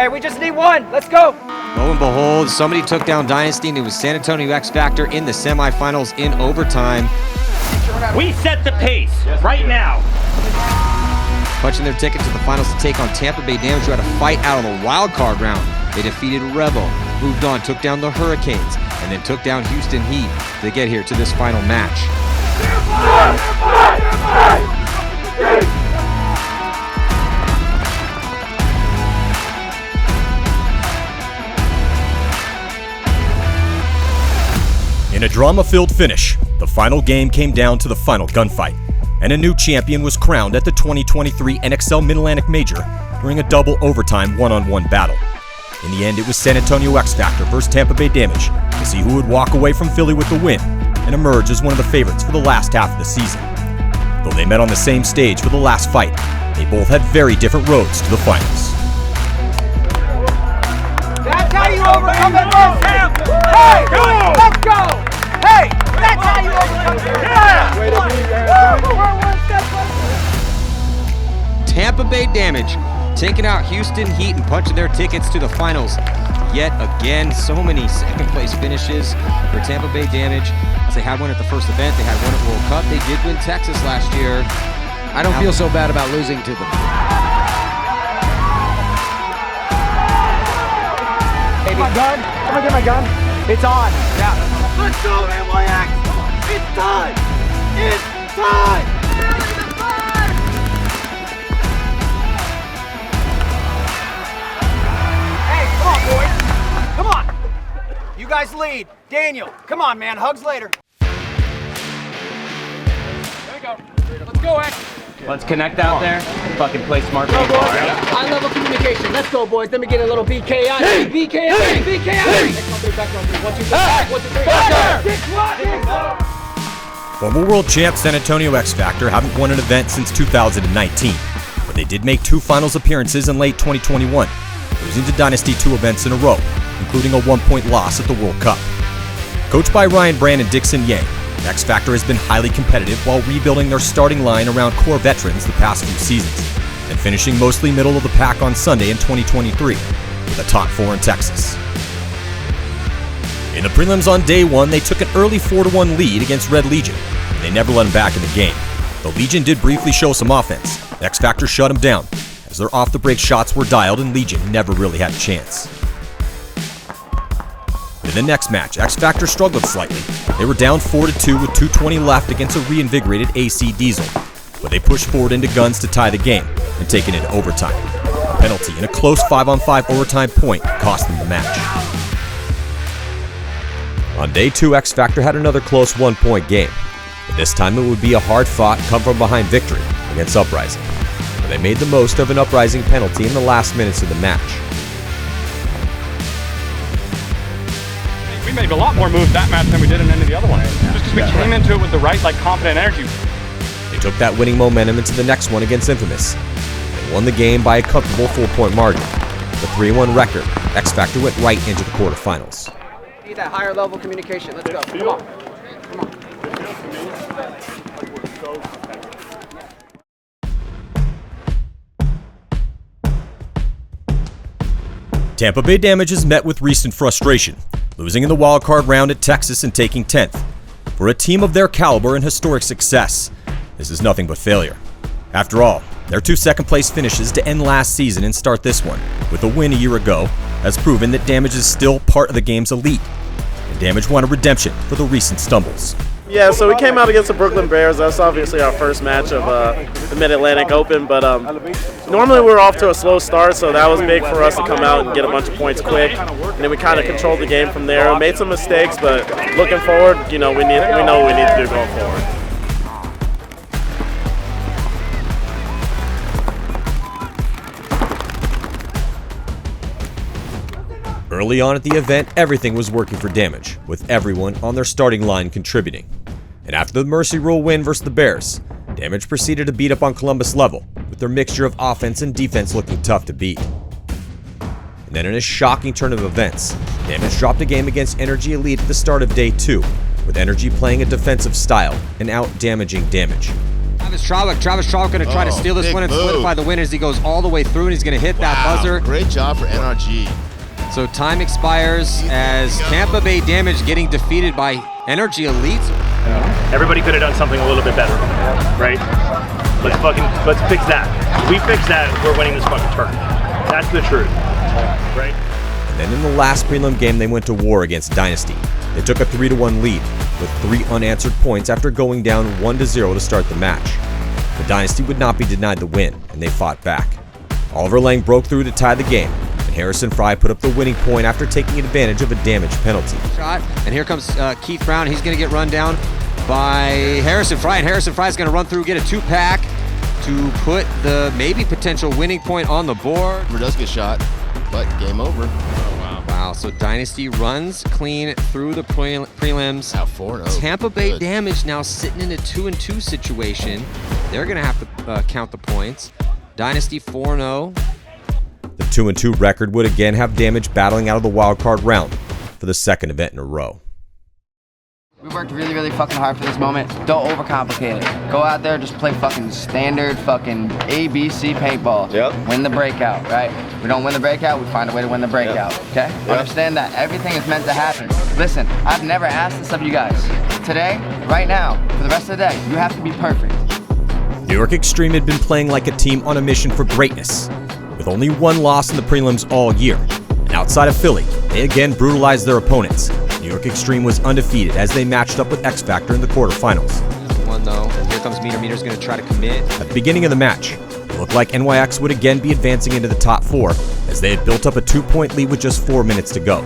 Hey, we just need one. Let's go. Lo and behold, somebody took down Dynasty, and it was San Antonio X Factor in the semifinals in overtime. We set the pace right now. Punching their ticket to the finals to take on Tampa Bay Damage, who had a fight out of the wild card round. They defeated Rebel, moved on, took down the Hurricanes, and then took down Houston Heat to get here to this final match. In a drama-filled finish, the final game came down to the final gunfight, and a new champion was crowned at the 2023 NXL Mid-Atlantic Major during a double overtime one-on-one battle. In the end, it was San Antonio X Factor versus Tampa Bay Damage to see who would walk away from Philly with the win and emerge as one of the favorites for the last half of the season. Though they met on the same stage for the last fight, they both had very different roads to the finals. That's how you overcome adversity. Hey, let's go. Hey, that's how you overcome adversity. Yeah. Tampa Bay Damage taking out Houston Heat and punching their tickets to the finals. Yet again, so many second place finishes for Tampa Bay Damage. As they had one at the first event, they had one at World Cup. They did win Texas last year. I don't feel so bad about losing to them. Get my gun. Come on, get my gun. It's on. Yeah. Let's go, NYX. It's time. It's time. Hey, come on, boys. Come on. You guys lead. Daniel, come on, man. Hugs later. There we go. Let's go, X. Let's connect out there. Fucking play smart paintball, right? High level communication. Let's go, boys. Let me get a little BKI. BKI. BKI. Former world champ San Antonio X Factor haven't won an event since 2019, but they did make 2 finals appearances in late 2021, losing to Dynasty 2 events in a row, including a 1-point loss at the World Cup. Coached by Ryan Brand and Dixon Yang, X Factor has been highly competitive while rebuilding their starting line around core veterans the past few seasons, and finishing mostly middle of the pack on Sunday in 2023, with a top 4 in Texas. In the prelims on day 1, they took an early 4-1 lead against Red Legion, and they never let them back in the game. Though Legion did briefly show some offense, X Factor shut them down, as their off-the-break shots were dialed and Legion never really had a chance. In the next match, X Factor struggled slightly. They were down 4-2 with 2:20 left against a reinvigorated AC Diesel, but they pushed forward into guns to tie the game and take it into overtime. A penalty in a close 5-on-5 overtime point cost them the match. On day 2, X Factor had another close 1-point game, but this time it would be a hard-fought, come-from-behind victory against Uprising. But they made the most of an Uprising penalty in the last minutes of the match. We made a lot more moves that match than we did in any of the other ones. Just because we came into it with the right, confident energy. They took that winning momentum into the next one against Infamous. They won the game by a comfortable 4-point margin. With a 3-1 record, X Factor went right into the quarterfinals. Need that higher level communication. Let's go. Come on. Come on. Tampa Bay Damage has met with recent frustration, losing in the wildcard round at Texas and taking 10th. For a team of their caliber and historic success, this is nothing but failure. After all, their 2 second-place finishes to end last season and start this one, with a win a year ago, has proven that Damage is still part of the game's elite, and Damage wanted redemption for the recent stumbles. Yeah, so we came out against the Brooklyn Bears. That's obviously our first match of the Mid-Atlantic Open, but normally we're off to a slow start, so that was big for us to come out and get a bunch of points quick. And then we kind of controlled the game from there. We made some mistakes, but looking forward, we know what we need to do going forward. Early on at the event, everything was working for Damage, with everyone on their starting line contributing. And after the Mercy Rule win versus the Bears, Damage proceeded to beat up on Columbus level, with their mixture of offense and defense looking tough to beat. And then in a shocking turn of events, Damage dropped a game against Energy Elite at the start of day 2, with Energy playing a defensive style and out-damaging Damage. Travis Strawek going to try to steal this one and solidify the win as he goes all the way through, and he's going to hit that buzzer. Great job for NRG. So time expires as Tampa Bay Damage getting defeated by NRG Elite. Everybody could have done something a little bit better, right? Let's fix that. If we fix that, we're winning this fucking tournament. That's the truth, right? And then in the last prelim game, they went to war against Dynasty. They took a 3-1 lead with 3 unanswered points after going down 1-0 to start the match. But Dynasty would not be denied the win, and they fought back. Oliver Lang broke through to tie the game, and Harrison Fry put up the winning point after taking advantage of a damage penalty. Shot, and here comes Keith Brown. He's going to get run down by Harrison Fry, and Harrison Fry is going to run through, get a 2-pack to put the maybe potential winning point on the board. Does get shot, but game over. Wow, so Dynasty runs clean through the prelims. Now 4-0. Tampa Bay Damage now sitting in a 2-2 situation. They're going to have to count the points. Dynasty 4-0. The 2-2 record would again have Damage battling out of the wildcard round for the second event in a row. We worked really, really fucking hard for this moment. Don't overcomplicate it. Go out there, just play fucking standard fucking ABC paintball. Yep. Win the breakout, right? We don't win the breakout, we find a way to win the breakout, okay? Yep. Understand that everything is meant to happen. Listen, I've never asked this of you guys. Today, right now, for the rest of the day, you have to be perfect. New York Extreme had been playing like a team on a mission for greatness, with only 1 loss in the prelims all year. And outside of Philly, they again brutalized their opponents. New York Extreme was undefeated as they matched up with X Factor in the quarterfinals. One though, and here comes Meter's going to try to commit. At the beginning of the match, it looked like NYX would again be advancing into the top 4 as they had built up a 2-point lead with just 4 minutes to go.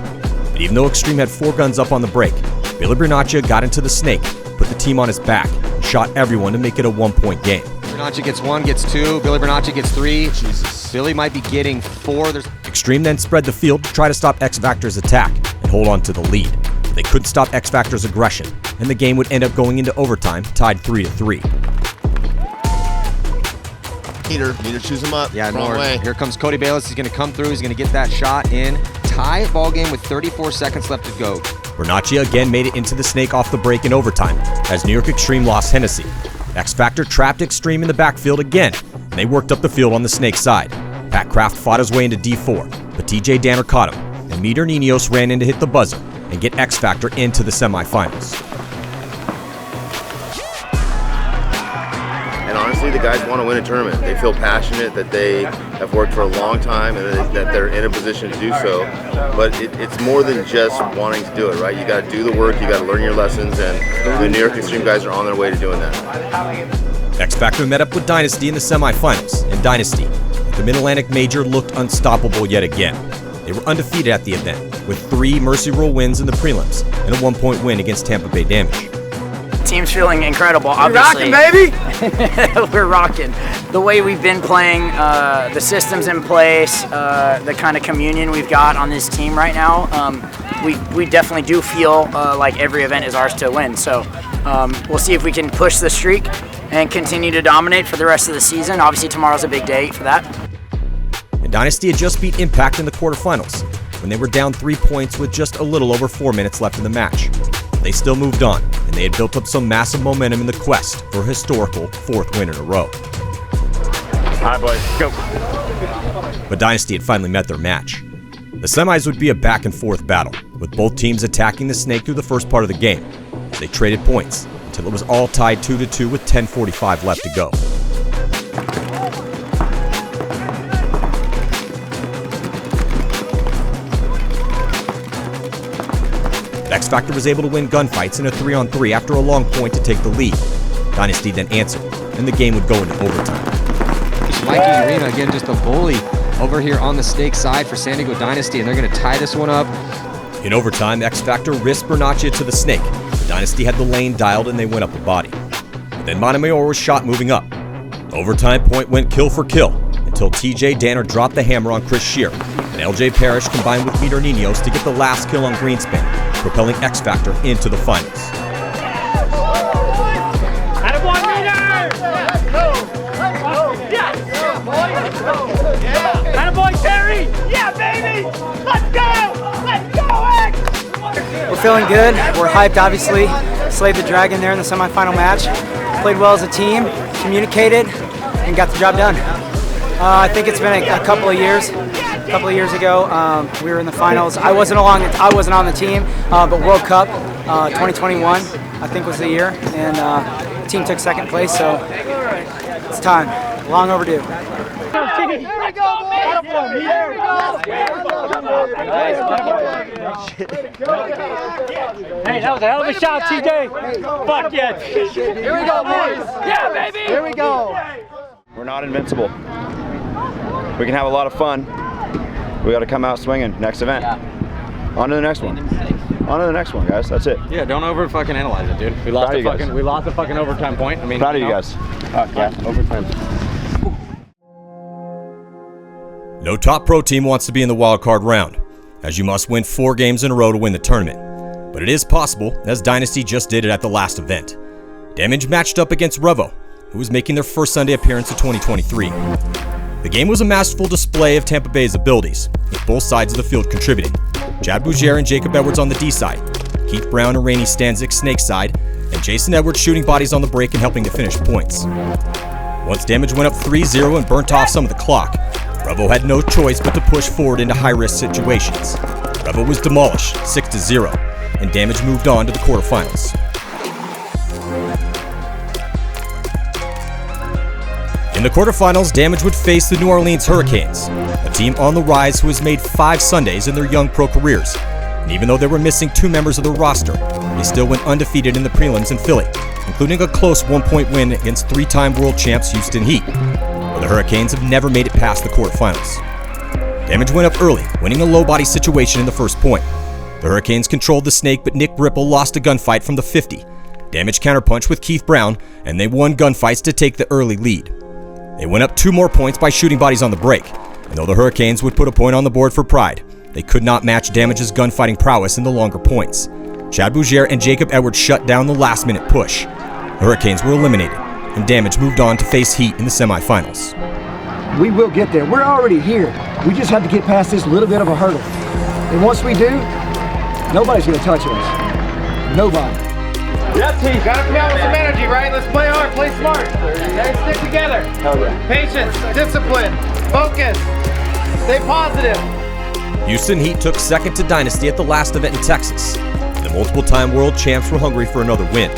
But even though Extreme had 4 guns up on the break, Billy Bernaccia got into the snake, put the team on his back, and shot everyone to make it a 1-point game. Bernaccia gets 1, gets 2, Billy Bernaccia gets 3. Jesus. Billy might be getting 4. Extreme then spread the field to try to stop X Factor's attack and hold on to the lead. They couldn't stop X Factor's aggression, and the game would end up going into overtime, tied 3-3. Meter chews him up. Yeah, wrong way. Here comes Cody Bayless. He's going to come through. He's going to get that shot in. Tie ball game with 34 seconds left to go. Bernaccia again made it into the snake off the break in overtime as New York Extreme lost Hennessy. X Factor trapped Extreme in the backfield again, and they worked up the field on the snake side. Pat Kraft fought his way into D4, but TJ Danner caught him, and Meter Ninos ran in to hit the buzzer and get X Factor into the semifinals. And honestly, the guys want to win a tournament. They feel passionate that they have worked for a long time and that they're in a position to do so. But it's more than just wanting to do it, right? You got to do the work, you got to learn your lessons, and the New York Extreme guys are on their way to doing that. X Factor met up with Dynasty in the semifinals, and Dynasty, at the Mid-Atlantic Major, looked unstoppable yet again. They were undefeated at the event, with 3 Mercy Rule wins in the prelims and a 1-point win against Tampa Bay Damage. Team's feeling incredible, obviously. We're rocking, baby! We're rocking. The way we've been playing, the systems in place, the kind of communion we've got on this team right now, we definitely do feel like every event is ours to win. So we'll see if we can push the streak and continue to dominate for the rest of the season. Obviously tomorrow's a big day for that. And Dynasty had just beat Impact in the quarterfinals when they were down 3 points with just a little over 4 minutes left in the match. They still moved on, and they had built up some massive momentum in the quest for a historical 4th win in a row. All right, boys, go. But Dynasty had finally met their match. The semis would be a back-and-forth battle, with both teams attacking the snake through the first part of the game. They traded points until it was all tied 2-2 with 10:45 left to go. X Factor was able to win gunfights in a 3-on-3 after a long point to take the lead. Dynasty then answered, and the game would go into overtime. Mikey Arena, again, just a bully over here on the snake side for San Diego Dynasty, and they're going to tie this one up. In overtime, X Factor risked Bernaccia to the snake. The Dynasty had the lane dialed, and they went up the body. But then Montemayor was shot moving up. The overtime point went kill for kill until TJ Danner dropped the hammer on Chris Shear, and LJ Parrish combined with Meter Ninos to get the last kill on Greenspan, propelling X Factor into the finals. Attaboy, Meter! Let's go! Yeah! Attaboy, Terry! Yeah, baby! Let's go! Let's go, X! We're feeling good. We're hyped, obviously. Slayed the Dragon there in the semifinal match. Played well as a team. communicated, and got the job done. I think it's been a couple of years. A couple of years ago, we were in the finals. I wasn't on the team, but World Cup 2021, I think, was the year, and the team took second place. So it's time. Long overdue. Hey, that was a hell of a shot, TJ. Fuck yeah. Here we go, boys. Yeah, baby. Here we go. We're not invincible. We can have a lot of fun. We got to come out swinging next event. On to the next one. On to the next one, guys. That's it. Yeah, don't over fucking analyze it, dude. We lost the fucking overtime point. I mean, proud of you guys. Yeah, overtime. No top pro team wants to be in the wild card round, as you must win 4 games in a row to win the tournament. But it is possible, as Dynasty just did it at the last event. Damage matched up against Revo, who was making their first Sunday appearance of 2023. The game was a masterful display of Tampa Bay's abilities, with both sides of the field contributing. Chad Bougier and Jacob Edwards on the D side, Keith Brown and Rainey Stanzik snake side, and Jason Edwards shooting bodies on the break and helping to finish points. Once Damage went up 3-0 and burnt off some of the clock, Revo had no choice but to push forward into high-risk situations. Revo was demolished 6-0, and Damage moved on to the quarterfinals. In the quarterfinals, Damage would face the New Orleans Hurricanes, a team on the rise who has made 5 Sundays in their young pro careers. And even though they were missing 2 members of their roster, they still went undefeated in the prelims in Philly, including a close 1-point win against 3-time world champs Houston Heat. But the Hurricanes have never made it past the quarterfinals. Damage went up early, winning a low body situation in the first point. The Hurricanes controlled the snake, but Nick Ripple lost a gunfight from the 50. Damage counterpunched with Keith Brown, and they won gunfights to take the early lead. They went up 2 more points by shooting bodies on the break, and though the Hurricanes would put a point on the board for pride, they could not match Damage's gunfighting prowess in the longer points. Chad Bougier and Jacob Edwards shut down the last-minute push. The Hurricanes were eliminated, and Damage moved on to face Heat in the semifinals. We will get there. We're already here. We just have to get past this little bit of a hurdle. And once we do, nobody's going to touch us. Nobody. Yep, team. Gotta come out with some energy, right? Let's play hard, play smart. Let's stick together. Hell yeah. Patience, discipline, focus, stay positive. Houston Heat took second to Dynasty at the last event in Texas. The multiple-time world champs were hungry for another win.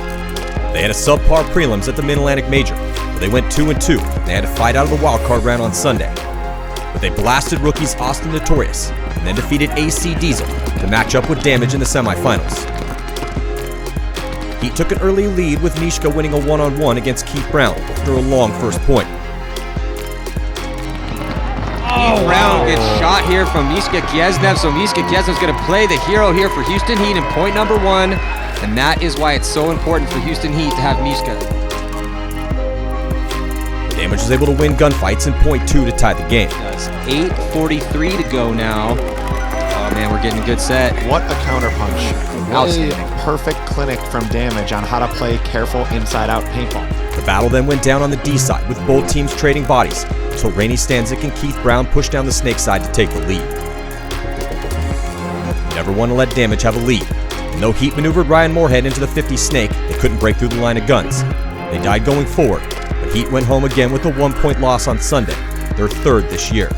They had a subpar prelims at the Mid-Atlantic Major, where they went 2-2. They had to fight out of the wild card round on Sunday. But they blasted rookies Austin Notorious and then defeated AC Diesel to match up with Damage in the semifinals. Heat took an early lead with Mishka winning a 1-on-1 against Keith Brown after a long first point. Keith Brown gets shot here from Mishka Kiesnev, so Mishka Kiesnev's going to play the hero here for Houston Heat in point number 1, and that is why it's so important for Houston Heat to have Mishka. Damage was able to win gunfights in point 2 to tie the game. 8:43 to go now. Oh man, we're getting a good set. What a counterpunch. Outstanding. Perfect clinic from Damage on how to play careful inside-out paintball. The battle then went down on the D side with both teams trading bodies until Rainey Stanzik and Keith Brown pushed down the snake side to take the lead. Never want to let Damage have a lead. And though Heat maneuvered Ryan Moorhead into the 50 snake, they couldn't break through the line of guns. They died going forward, but Heat went home again with a 1-point loss on Sunday, their 3rd this year.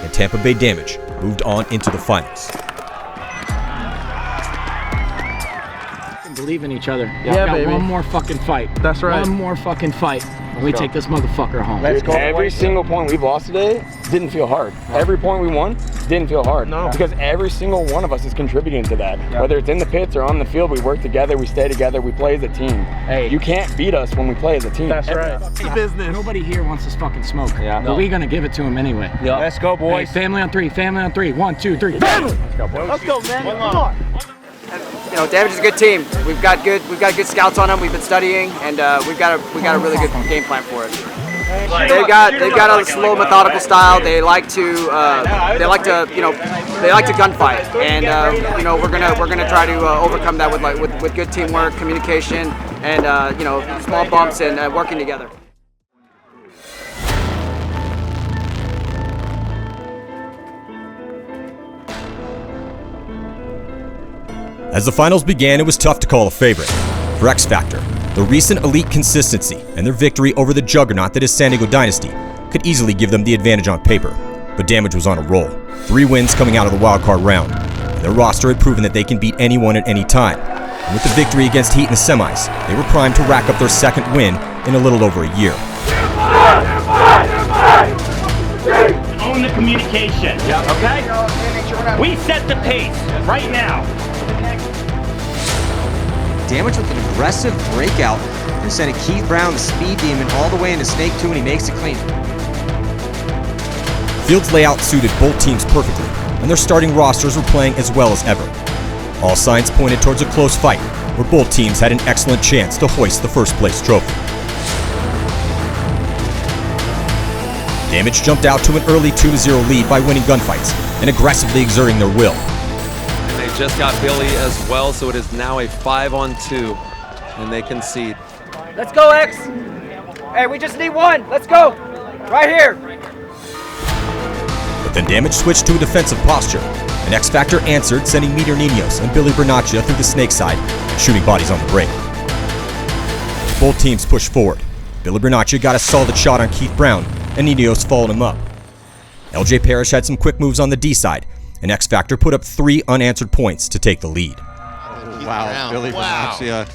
And Tampa Bay Damage moved on into the finals. Believe in each other. Yeah, got baby. one more fucking fight. That's right. One more fucking fight. And we take this motherfucker home. Let's go. Every single point we've lost today didn't feel hard. Every point we won didn't feel hard. No. Because every single one of us is contributing to that. Yeah. Whether it's in the pits or on the field, we work together, we stay together, we play as a team. Hey. You can't beat us when we play as a team. That's right. Business. Nobody here wants this fucking smoke. Yeah. But we're gonna give it to him anyway. Yeah. Let's go, boys. Hey, family on 3, family on 3. 1, 2, 3. Family! Let's go, boys. Let's go, man. Come on. You know, Damage is a good team. We've got good scouts on them. We've been studying, and we've got a really good game plan for it. They've got a slow, methodical style. They like to gunfight, and we're gonna try to overcome that with good teamwork, communication, and small bumps and working together. As the finals began, it was tough to call a favorite. For X Factor, The recent elite consistency and their victory over the juggernaut that is San Diego Dynasty could easily give them the advantage on paper, but Damage was on a roll. 3 wins coming out of the wildcard round, and their roster had proven that they can beat anyone at any time. And with the victory against Heat in the semis, they were primed to rack up their 2nd win in a little over a year. Own the communication, okay? We set the pace right now. Damage with an aggressive breakout and sending Keith Brown, the speed demon, all the way into Snake 2, and he makes it clean. Field's layout suited both teams perfectly, and their starting rosters were playing as well as ever. All signs pointed towards a close fight, where both teams had an excellent chance to hoist the first place trophy. Damage jumped out to an early 2-0 lead by winning gunfights and aggressively exerting their will. They just got Billy as well, so it is now a 5-on-2, and they concede. Let's go, X. Hey, we just need one. Let's go. Right here. But then Damage switched to a defensive posture, and X Factor answered, sending Meteor Ninos and Billy Bernaccia through the snake side, shooting bodies on the break. Both teams pushed forward. Billy Bernaccia got a solid shot on Keith Brown, and Ninos followed him up. LJ Parrish had some quick moves on the D side, and X Factor put up 3 unanswered points to take the lead. Wow, Billy Bernaccia.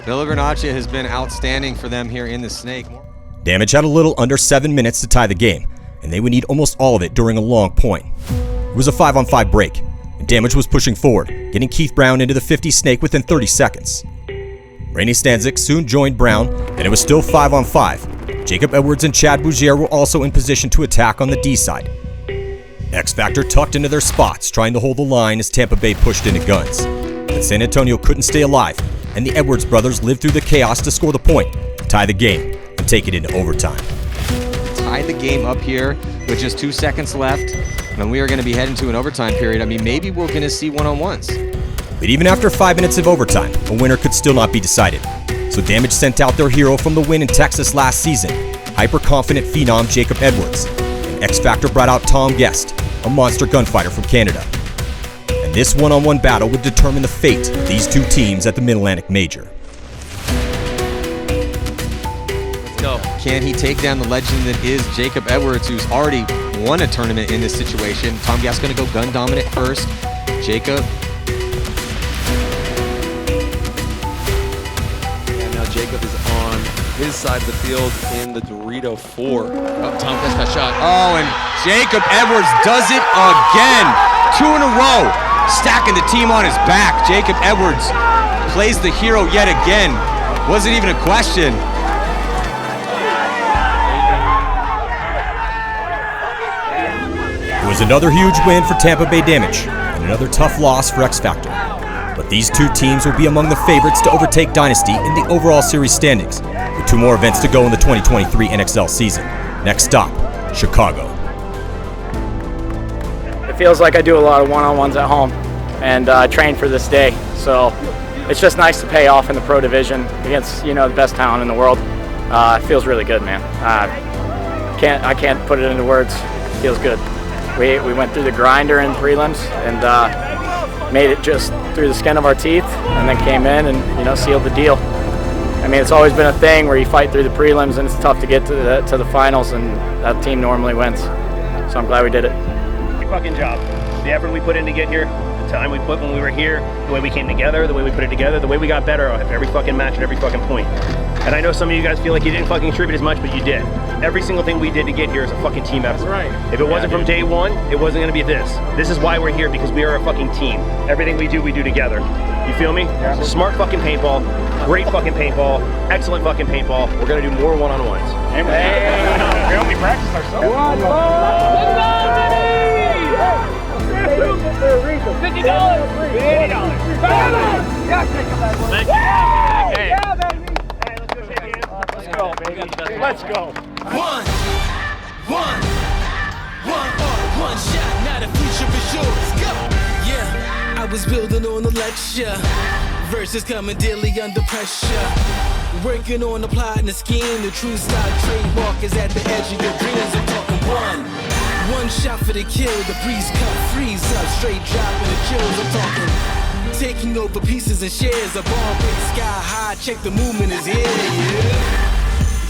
Billy Bernaccia has been outstanding for them here in the Snake. Damage had a little under 7 minutes to tie the game, and they would need almost all of it during a long point. It was a 5-on-5 break, and Damage was pushing forward, getting Keith Brown into the 50 Snake within 30 seconds. Rainey Stanzik soon joined Brown, and it was still 5-on-5. Jacob Edwards and Chad Bougier were also in position to attack on the D side. X Factor tucked into their spots, trying to hold the line as Tampa Bay pushed into guns. But San Antonio couldn't stay alive, and the Edwards brothers lived through the chaos to score the point, tie the game, and take it into overtime. Tie the game up here with just 2 seconds left, and we are going to be heading to an overtime period. I mean, maybe we're going to see one-on-ones. But even after 5 minutes of overtime, a winner could still not be decided. So Damage sent out their hero from the win in Texas last season, hyper-confident phenom Jacob Edwards. And X Factor brought out Tom Guest, a monster gunfighter from Canada. And this one-on-one battle would determine the fate of these 2 teams at the Mid-Atlantic Major. Let's go. Can he take down the legend that is Jacob Edwards, who's already won a tournament in this situation? Tom Guest going to go gun dominant first. Jacob. Jacob is on his side of the field in the Dorito 4. Oh, Tom Guest got shot. Oh, and Jacob Edwards does it again. 2 in a row, stacking the team on his back. Jacob Edwards plays the hero yet again. Wasn't even a question. It was another huge win for Tampa Bay Damage, and another tough loss for X Factor. But these 2 teams will be among the favorites to overtake Dynasty in the overall series standings, with 2 more events to go in the 2023 NXL season. Next stop, Chicago. It feels like I do a lot of one-on-ones at home, and I train for this day. So it's just nice to pay off in the pro division against the best talent in the world. It feels really good, man. I can't put it into words. It feels good. We went through the grinder in prelims and made it just through the skin of our teeth, and then came in and sealed the deal. I mean, it's always been a thing where you fight through the prelims and it's tough to get to the finals, and that team normally wins. So I'm glad we did it. Good fucking job. The effort we put in to get here, the time we put when we were here, the way we came together, the way we put it together, the way we got better at every fucking match and every fucking point. And I know some of you guys feel like you didn't fucking contribute as much, but you did. Every single thing we did to get here is a fucking team effort. That's right. If it wasn't from day one, it wasn't gonna be this. This is why we're here, because we are a fucking team. Everything we do together. You feel me? Yeah. Smart fucking paintball, great fucking paintball, excellent fucking paintball. We're gonna do more one-on-ones. Hey, we only practice ourselves. $50. Yeah, baby. Hey, let's go, shake hands. Let's go, baby. Let's go. One shot, now the future is yours. Go. Yeah, I was building on the lecture. Verses coming daily under pressure. Working on the plot and the scheme. The true style trademark is at the edge of your dreams. I'm talking one shot for the kill. The breeze cut, freeze up, straight dropping the chills. I'm talking taking over pieces and shares. A ball break sky high, check the movement is here.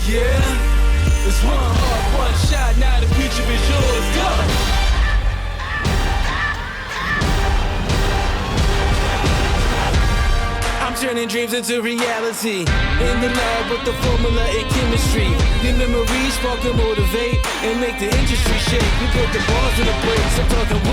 Yeah, it's one up, one shot, now the future is yours. Go! Turning dreams into reality. In the lab with the formula and chemistry. The memories spark and motivate and make the industry shake. We put the balls in the brakes. I'm talking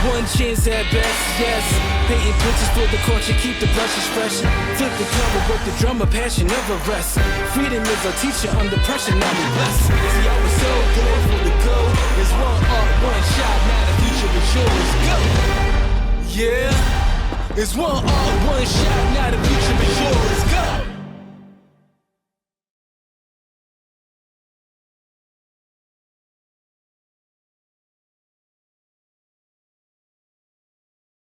one chance at best, yes. Painting pictures for the culture, keep the brushes fresh. Flip the cover, work the drummer, passion never rests. Freedom is our teacher under pressure, now we blessed. See, I was so glad for the go. There's one art, one shot, now the future is yours. Go! Yeah. It's one art, one shot, now the future is yours. Go!